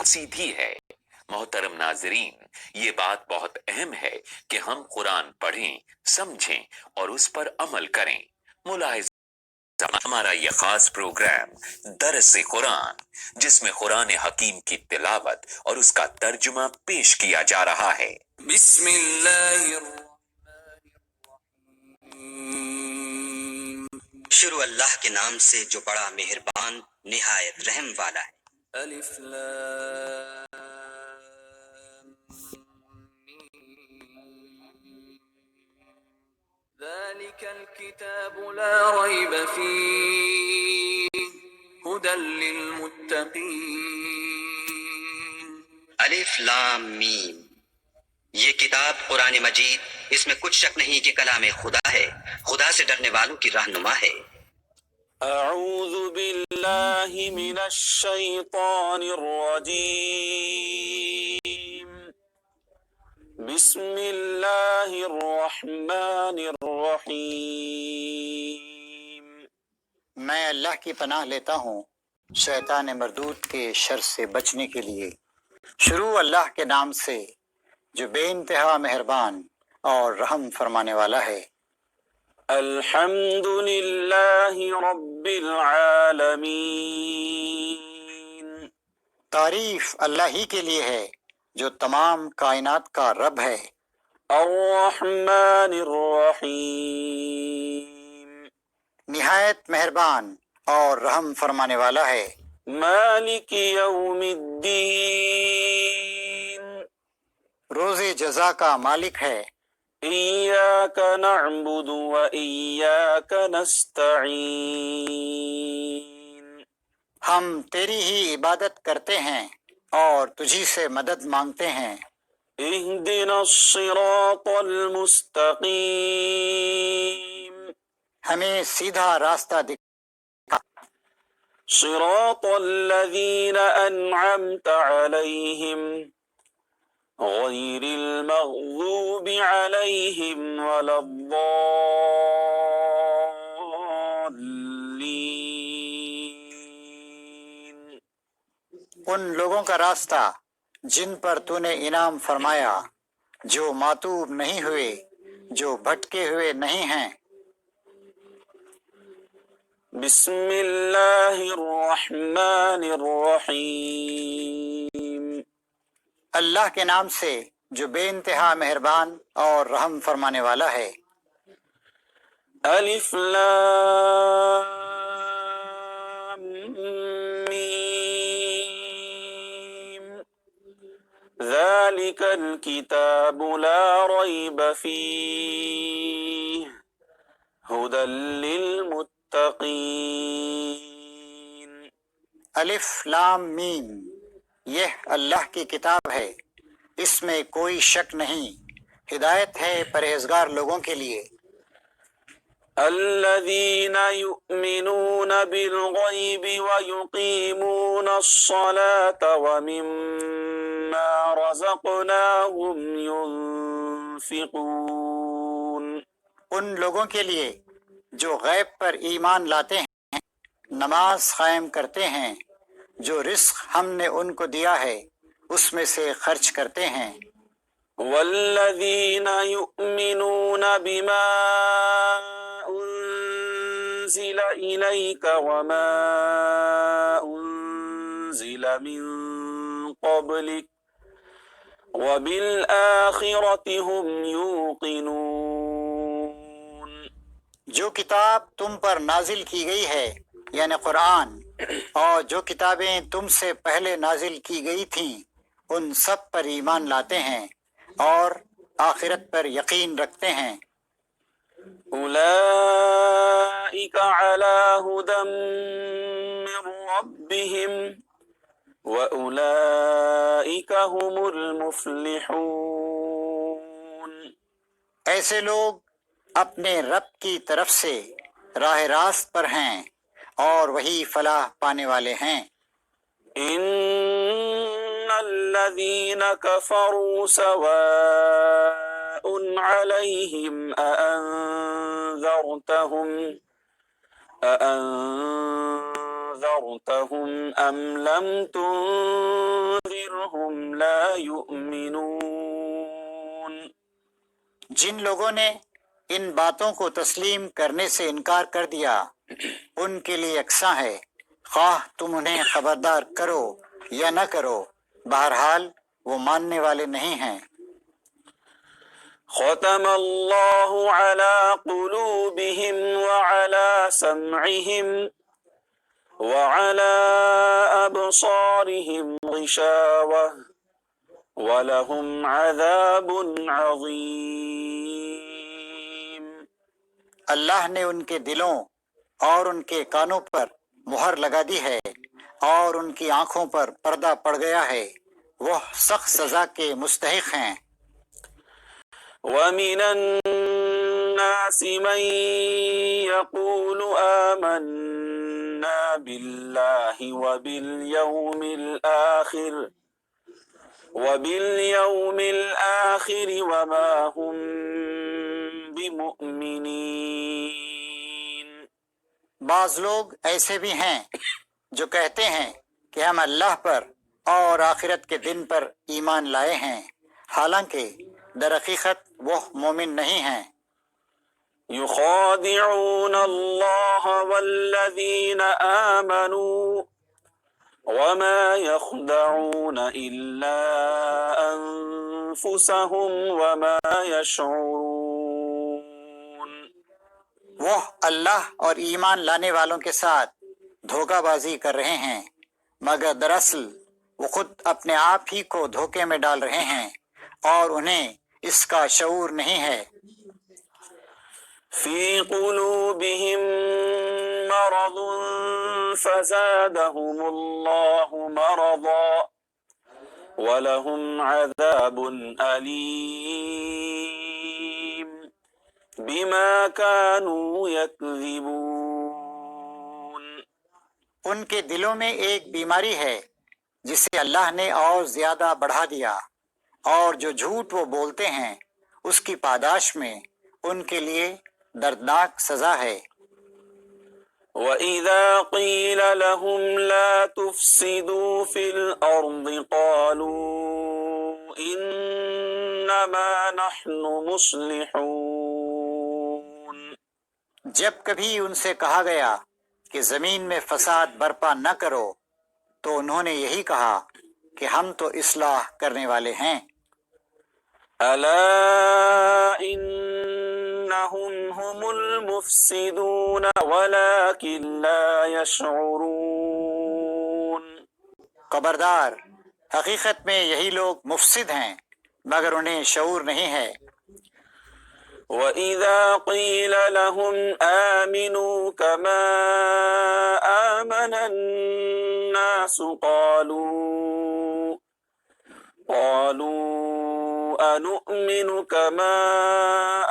سیدھی ہے۔ محترم ناظرین، یہ بات بہت اہم ہے کہ ہم قرآن پڑھیں، سمجھیں اور اس پر عمل کریں۔ ملاحظہ ہمارا یہ خاص پروگرام درس قرآن، جس میں قرآن حکیم کی تلاوت اور اس کا ترجمہ پیش کیا جا رہا ہے۔ بسم اللہ الرحیم۔ شروع اللہ کے نام سے جو بڑا مہربان نہایت رحم والا ہے۔ الف لام ذلك الكتاب لا ريب فيه هدى للمتقين۔ الف لام میم، یہ کتاب قرآن مجید، اس میں کچھ شک نہیں کہ کلام خدا ہے، خدا سے ڈرنے والوں کی رہنما ہے۔ اعوذ باللہ من الشیطان الرجیم، بسم اللہ الرحمن الرحیم۔ میں اللہ کی پناہ لیتا ہوں شیطان مردود کے شر سے بچنے کے لیے۔ شروع اللہ کے نام سے جو بے انتہا مہربان اور رحم فرمانے والا ہے۔ الحمد للہ رب العالمین۔ تعریف اللہ ہی کے لیے ہے جو تمام کائنات کا رب ہے۔ الرحمن الرحیم، نہایت مہربان اور رحم فرمانے والا ہے۔ مالک یوم الدین، روز جزا کا مالک ہے۔ ایاک نعبد و ایاک نستعین، ہم تیری ہی عبادت کرتے ہیں اور تجھی سے مدد مانگتے ہیں۔ اہدنا الصراط المستقیم، ہمیں سیدھا راستہ دکھا۔ صراط الذین انعمت علیہم غیر المغضوب علیہم ولا الضالین۔ ان لوگوں کا راستہ جن پر تو نے انعام فرمایا، جو معتوب نہیں ہوئے، جو بھٹکے ہوئے نہیں ہیں۔ بسم اللہ الرحمن الرحیم، اللہ کے نام سے جو بے انتہا مہربان اور رحم فرمانے والا ہے۔ الف لام میم، ذلك الكتاب لا ريب فيه هدى للمتقين۔ الف لام میم، یہ اللہ کی کتاب ہے، اس میں کوئی شک نہیں، ہدایت ہے پرہیزگار لوگوں کے لیے۔ الذين يؤمنون بالغيب ويقيمون الصلاة ومما رزقناهم ينفقون۔ ان لوگوں کے لیے جو غیب پر ایمان لاتے ہیں، نماز قائم کرتے ہیں، جو رزق ہم نے ان کو دیا ہے اس میں سے خرچ کرتے ہیں۔ والذین یؤمنون بما انزل الیک وما انزل من قبلک وبالآخرة هم یوقنون۔ جو کتاب تم پر نازل کی گئی ہے یعنی قرآن، اور جو کتابیں تم سے پہلے نازل کی گئی تھیں ان سب پر ایمان لاتے ہیں اور آخرت پر یقین رکھتے ہیں۔ اولئک علی ھدی من ربہم واولئک هم المفلحون۔ ایسے لوگ اپنے رب کی طرف سے راہ راست پر ہیں اور وہی فلاح پانے والے ہیں۔ ان الذین کفروا سواء علیہم أأنذرتهم أم لم تنذرهم أكثرهم لا يؤمنون جن لوگوں نے ان باتوں کو تسلیم کرنے سے انکار کر دیا ان کے لیے یکساں ہے، خواہ تم انہیں خبردار کرو یا نہ کرو، بہرحال وہ ماننے والے نہیں ہیں۔ ختم الله على قلوبهم وعلى سمعهم وعلى أبصارهم غشاوة وَلَهُمْ عَذَابٌ عَظِيمٌ اللہ نے ان کے دلوں اور ان کے کانوں پر مہر لگا دی ہے اور ان کی آنکھوں پر پردہ پڑ گیا ہے، وہ سخت سزا کے مستحق ہیں۔ وَمِنَ النَّاسِ مَن يَقُولُ آمَنَّا بِاللَّهِ وَبِالْيَوْمِ الْآخِرِ وَمَا هُمْ بِمُؤْمِنِينَ بعض لوگ ایسے بھی ہیں جو کہتے ہیں کہ ہم اللہ پر اور آخرت کے دن پر ایمان لائے ہیں، حالانکہ در حقیقت وہ مومن نہیں ہیں۔ يخادعون الله والذين آمنوا وما يخدعون إلا أنفسهم وما يشعرون وہ اللہ اور ایمان لانے والوں کے ساتھ دھوکہ بازی کر رہے ہیں، مگر دراصل وہ خود اپنے آپ ہی کو دھوکے میں ڈال رہے ہیں اور انہیں اس کا شعور نہیں ہے۔ في قلوبهم مرض فزادهم الله مرضا ولهم عذاب أليم بما كانوا يكذبون ان کے دلوں میں ایک بیماری ہے جسے اللہ نے اور زیادہ بڑھا دیا، اور جو جھوٹ وہ بولتے ہیں اس کی پاداش میں ان کے لیے دردناک سزا ہے۔ وَإِذَا قِيلَ لَهُمْ لَا تُفْسِدُوا فِي الْأَرْضِ قَالُوا إِنَّمَا نَحْنُ مُصْلِحُونَ جب کبھی ان سے کہا گیا کہ زمین میں فساد برپا نہ کرو تو انہوں نے یہی کہا کہ ہم تو اصلاح کرنے والے ہیں۔ أَلَا إِنَّهُمْ هُمُ الْمُفْسِدُونَ وَلَكِنْ لَا يَشْعُرُونَ خبردار، حقیقت میں یہی لوگ مفسد ہیں مگر انہیں شعور نہیں ہے۔ وَإِذَا قِيلَ لَهُمْ آمِنُوا كَمَا آمَنَ النَّاسُ قَالُوا أَنُؤْمِنُ كَمَا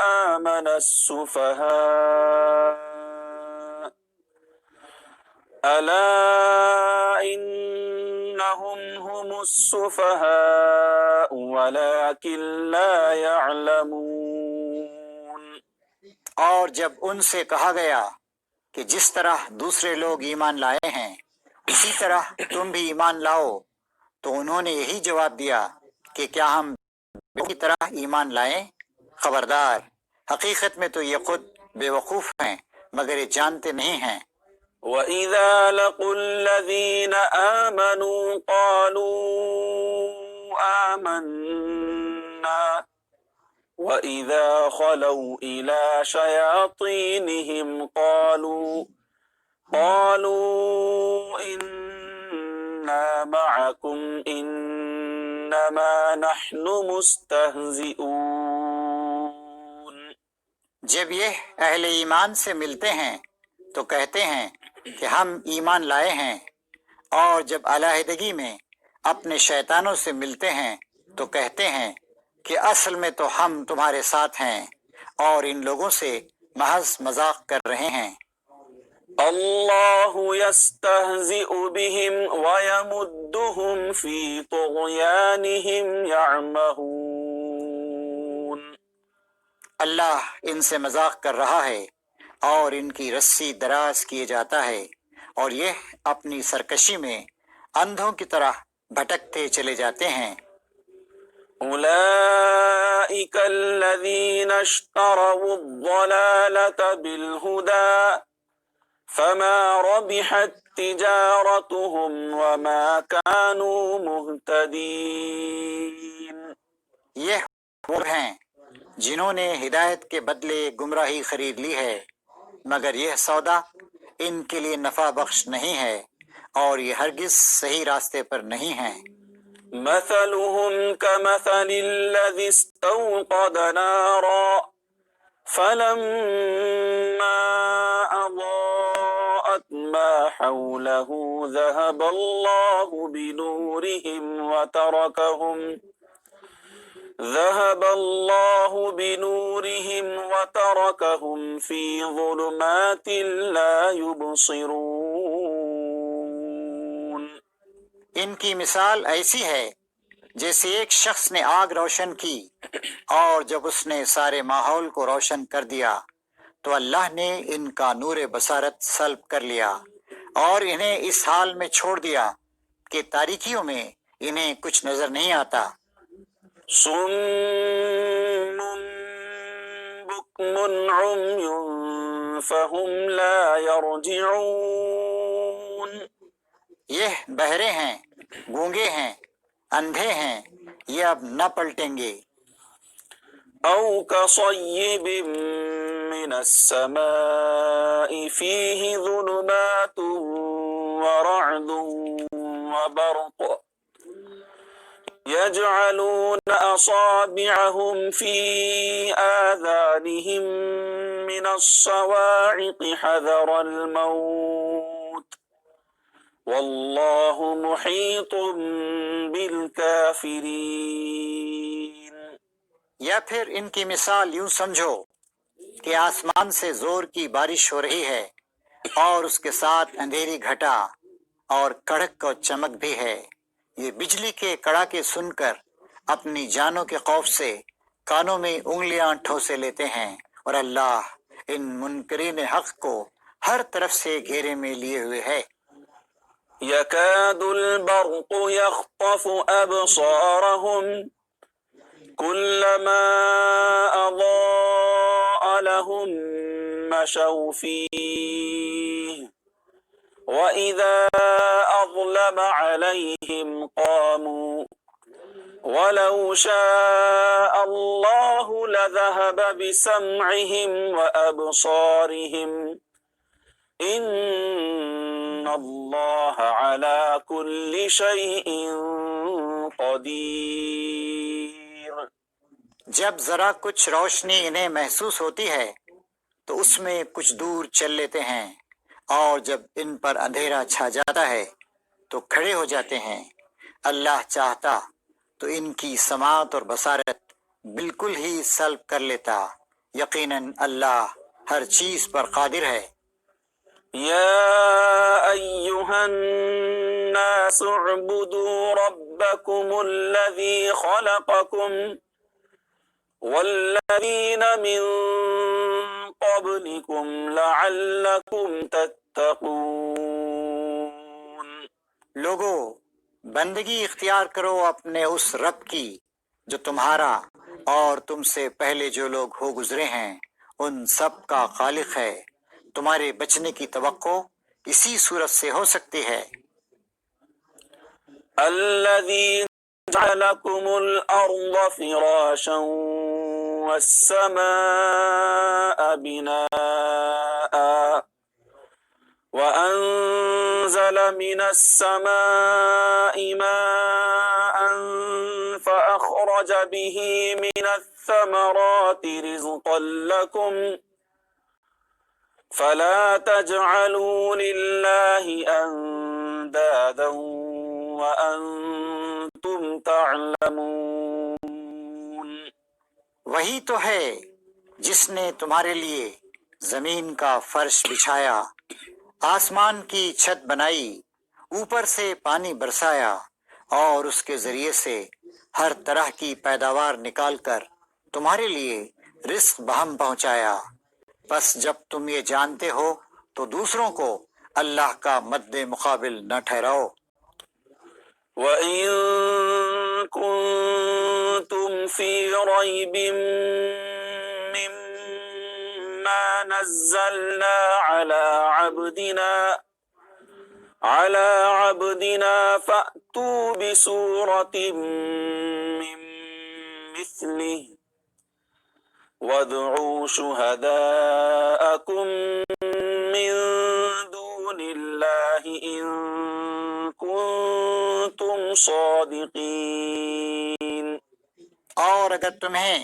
آمَنَ السُّفَهَاءُ أَلَا إِنَّهُمْ هُمُ السُّفَهَاءُ وَلَكِنْ لَا يَعْلَمُونَ اور جب ان سے کہا گیا کہ جس طرح دوسرے لوگ ایمان لائے ہیں اسی طرح تم بھی ایمان لاؤ، تو انہوں نے یہی جواب دیا کہ کیا ہم کی طرح ایمان لائیں؟ خبردار، حقیقت میں تو یہ خود بے وقوف ہیں مگر یہ جانتے نہیں ہیں۔ وَإِذَا لَقُوا الَّذِينَ آمَنُوا قَالُوا آمَنَّا وَإِذَا خَلَوْا إِلَى شَيَاطِينِهِمْ قَالُوا إِنَّا مَعَكُمْ إِنَّمَا نَحْنُ مُسْتَهْزِئُونَ جب یہ اہل ایمان سے ملتے ہیں تو کہتے ہیں کہ ہم ایمان لائے ہیں، اور جب علیحدگی میں اپنے شیطانوں سے ملتے ہیں تو کہتے ہیں کہ اصل میں تو ہم تمہارے ساتھ ہیں اور ان لوگوں سے محض مذاق کر رہے ہیں۔ اللہ یستہزئ بہم ویمدہم فی طغیانہم یعمہون اللہ ان سے مذاق کر رہا ہے اور ان کی رسی دراز کیے جاتا ہے، اور یہ اپنی سرکشی میں اندھوں کی طرح بھٹکتے چلے جاتے ہیں۔ أولئك الذين اشتروا الضلالة بالهدى فما ربحت تجارتهم وما كانوا مهتدين۔ یہ وہ ہیں جنہوں نے ہدایت کے بدلے گمراہی خرید لی ہے، مگر یہ سودا ان کے لیے نفع بخش نہیں ہے اور یہ ہرگز صحیح راستے پر نہیں ہیں۔ مثلهم كمثل الذي استوقد نارا فلما أضاءت ما حوله ذهب الله بنورهم وتركهم في ظلمات لا يبصرون۔ ان کی مثال ایسی ہے جیسے ایک شخص نے آگ روشن کی اور جب اس نے سارے ماحول کو روشن کر دیا تو اللہ نے ان کا نور بصارت سلب کر لیا اور انہیں اس حال میں چھوڑ دیا کہ تاریکیوں میں انہیں کچھ نظر نہیں آتا۔ صم بكم عمي فهم لا يرجعون۔ یہ بہرے ہیں، گونگے ہیں، اندھے ہیں، یہ اب نہ پلٹیں گے۔ أو كصيب من السماء فيه ظلمات ورعد وبرق يجعلون أصابعهم في آذانهم من الصواعق حذر الموت والله محيط بالكافرين۔ یا پھر ان کی مثال یوں سمجھو کہ آسمان سے زور کی بارش ہو رہی ہے اور اس کے ساتھ اندھیری گھٹا اور کڑک و چمک بھی ہے۔ یہ بجلی کے کڑاکے سن کر اپنی جانوں کے خوف سے کانوں میں انگلیاں ٹھوسے لیتے ہیں، اور اللہ ان منکرین حق کو ہر طرف سے گھیرے میں لیے ہوئے ہے۔ يكاد البرق يخطف أبصارهم كلما أضاء لهم مشوا فيه وإذا أظلم عليهم قاموا ولو شاء الله لذهب بسمعهم وأبصارهم إن الله على كل شيء قدير۔ جب ذرا کچھ روشنی انہیں محسوس ہوتی ہے تو اس میں کچھ دور چل لیتے ہیں، اور جب ان پر اندھیرا چھا جاتا ہے تو کھڑے ہو جاتے ہیں۔ اللہ چاہتا تو ان کی سماعت اور بصارت بالکل ہی سلب کر لیتا، یقیناً اللہ ہر چیز پر قادر ہے۔ يا أيها الناس اعبدوا ربكم الذي خلقكم والذين من قبلكم لعلكم تتقون۔ لوگو، بندگی اختیار کرو اپنے اس رب کی جو تمہارا اور تم سے پہلے جو لوگ ہو گزرے ہیں ان سب کا خالق ہے۔ تمہارے بچنے کی توقع اسی صورت سے ہو سکتی ہے۔ الذي جعلكم الأرض فراشا والسماء بناء وأنزل من السماء ماء فأخرج به من الثمرات رزقا لكم فلا تجعلوا لله أندادا وأنتم تعلمون۔ وہی تو ہے جس نے تمہارے لیے زمین کا فرش بچھایا، آسمان کی چھت بنائی، اوپر سے پانی برسایا اور اس کے ذریعے سے ہر طرح کی پیداوار نکال کر تمہارے لیے رزق بہم پہنچایا۔ پس جب تم یہ جانتے ہو تو دوسروں کو اللہ کا مد مقابل نہ ٹھہراؤ۔ وَإِن كُنتُمْ فِي رَيْبٍ مِّمَّا نَزَّلْنَا عَلَى عَبْدِنَا فَأْتُوا بِسُورَةٍ مِّن مِّثْلِهِ وَادْعُوا شُهَدَاءَكُم مِّن دُونِ اللَّهِ إِن كُنتُمْ صَادِقِينَ۔ اور اگر تمہیں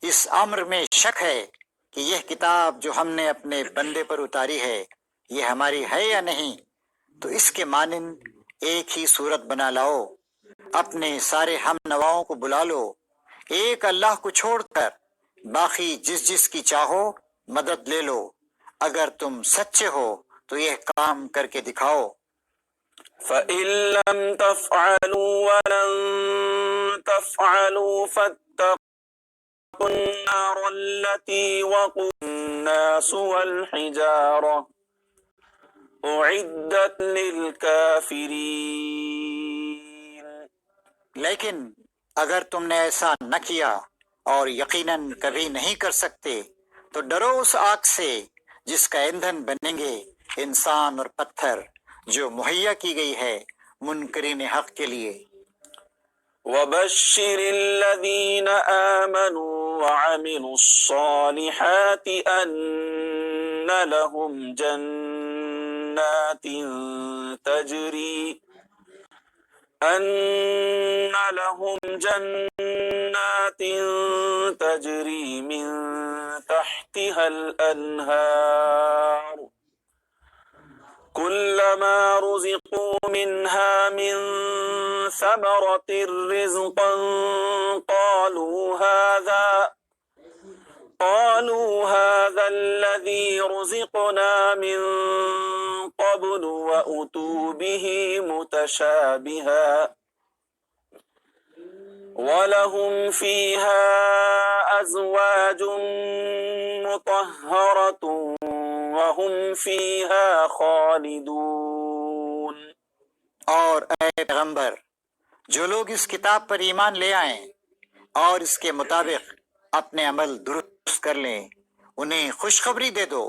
اس امر میں شک ہے کہ یہ کتاب جو ہم نے اپنے بندے پر اتاری ہے یہ ہماری ہے یا نہیں، تو اس کے مانند ایک ہی صورت بنا لاؤ، اپنے سارے ہم نواؤں کو بلا لو، ایک اللہ کو چھوڑ کر، باقی جس جس کی چاہو مدد لے لو، اگر تم سچے ہو تو یہ کام کر کے دکھاؤ۔ فَإِن لَّمْ تَفْعَلُوا وَلَن تَفْعَلُوا فَاتَّقُوا النَّارَ الَّتِي وَقُودُهَا النَّاسُ وَالْحِجَارَةُ أُعِدَّتْ لِلْكَافِرِينَ۔ لیکن اگر تم نے ایسا نہ کیا اور یقیناً کبھی نہیں کر سکتے تو ڈرو اس آگ سے جس کا ایندھن بنیں گے انسان اور پتھر، جو مہیا کی گئی ہے منکرین حق کے لیے۔ وَبَشِّرِ الَّذِينَ آمَنُوا وَعَمِلُوا الصَّالِحَاتِ أَنَّ لَهُمْ جَنَّاتٍ تَجْرِي مِن تَحْتِهَا الْأَنْهَارُ كُلَّمَا رُزِقُوا مِنْهَا مِن ثَمَرَةٍ رِّزْقًا قَالُوا هَٰذَا الَّذِي رُزِقْنَا مِن قَبْلُ وَأُتُوا بِهِ مُتَشَابِهًا وَلَهُمْ فِيهَا أَزْوَاجٌ مُّطَهَّرَةٌ وَهُمْ فِيهَا خَالِدُونَ۔ اور اے پیغمبر، جو لوگ اس کتاب پر ایمان لے آئیں اور اس کے مطابق اپنے عمل درست کر لیں، انہیں خوشخبری دے دو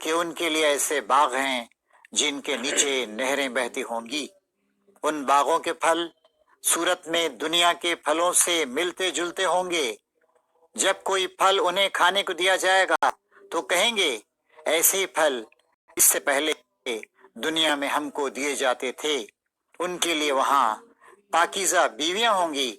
کہ ان کے لیے ایسے باغ ہیں جن کے نیچے نہریں بہتی ہوں گی۔ ان باغوں کے پھل صورت میں دنیا کے پھلوں سے ملتے جلتے ہوں گے۔ جب کوئی پھل انہیں کھانے کو دیا جائے گا تو کہیں گے ایسے ہی پھل اس سے پہلے دنیا میں ہم کو دیے جاتے تھے۔ ان کے لیے وہاں پاکیزہ بیویاں ہوں گی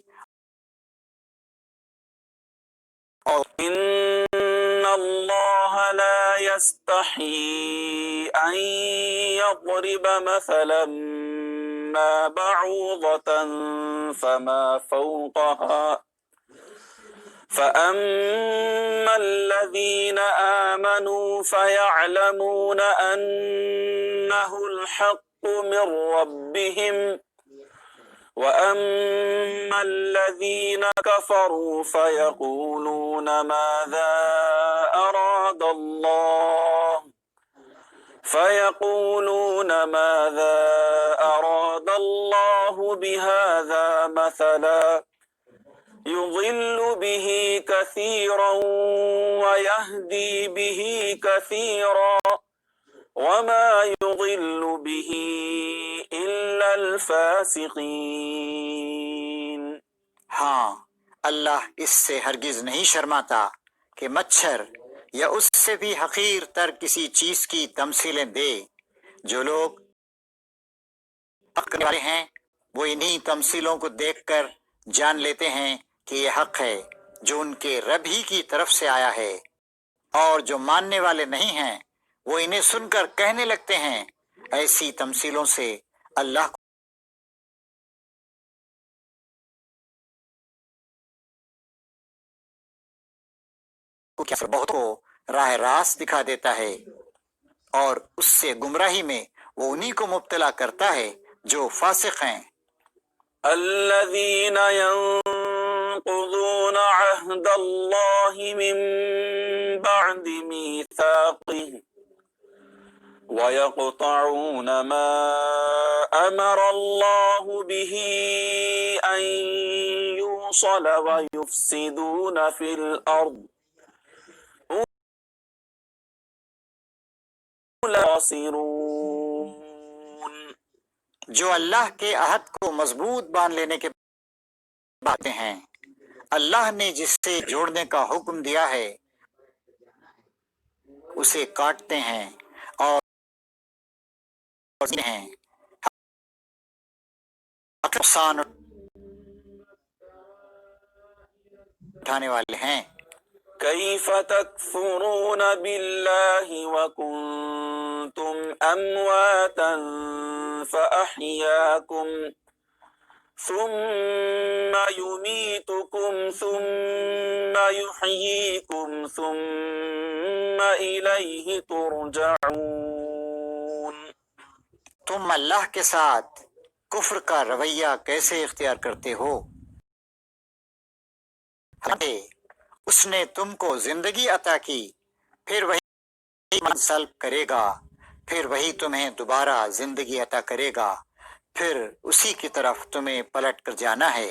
اور إِنَّ اللَّهَ لَا يَسْتَحْيِي أَن يَضْرِبَ مَثَلًا مَّا بَعُوضَةً فَمَا فَوْقَهَا فَأَمَّا الَّذِينَ آمَنُوا فَيَعْلَمُونَ أَنَّهُ الْحَقُّ مِن رَّبِّهِمْ وَأَمَّا الَّذِينَ كَفَرُوا فَيَقُولُونَ مَاذَا أَرَادَ اللَّهُ بِهَٰذَا مَثَلًا يُضِلُّ بِهِ كَثِيرًا وَيَهْدِي بِهِ كَثِيرًا وَمَا يُضِلُّ بِهِ إِلَّا الْفَاسِقِينَ۔ ہاں، اللہ اس سے ہرگز نہیں شرماتا کہ مچھر یا اس سے بھی حقیر تر کسی چیز کی تمثیلیں دے۔ جو لوگ حق کرنے والے ہیں وہ انہی تمثیلوں کو دیکھ کر جان لیتے ہیں کہ یہ حق ہے جو ان کے رب ہی کی طرف سے آیا ہے، اور جو ماننے والے نہیں ہیں وہ انہیں سن کر کہنے لگتے ہیں ایسی تمثیلوں سے اللہ کو کیا بہت کو راہ راست دکھا دیتا ہے، اور اس سے گمراہی میں وہ انہی کو مبتلا کرتا ہے جو فاسق ہیں۔ الذين ينقضون عهد الله من بعد ميثاقه ويقطعون ما أمر الله به أن يوصل ويفسدون في الأرض خاسرون. جو اللہ کے عہد کو مضبوط باندھ لینے کے باتیں ہیں، اللہ نے جس سے جوڑنے کا حکم دیا ہے اسے کاٹتے ہیں اور ہیں نقصان اٹھانے والے ہیں. كيف تكفرون بالله وكنتم أمواتا فأحياكم ثم يميتكم ثم يحييكم ثم إليه ترجعون. تم اللہ کے ساتھ کفر کا رویہ کیسے اختیار کرتے ہو؟ اس نے تم کو زندگی عطا کی، پھر وہی سلب کرے گا، پھر وہی تمہیں دوبارہ زندگی عطا کرے گا، پھر اسی کی طرف تمہیں پلٹ کر جانا ہے.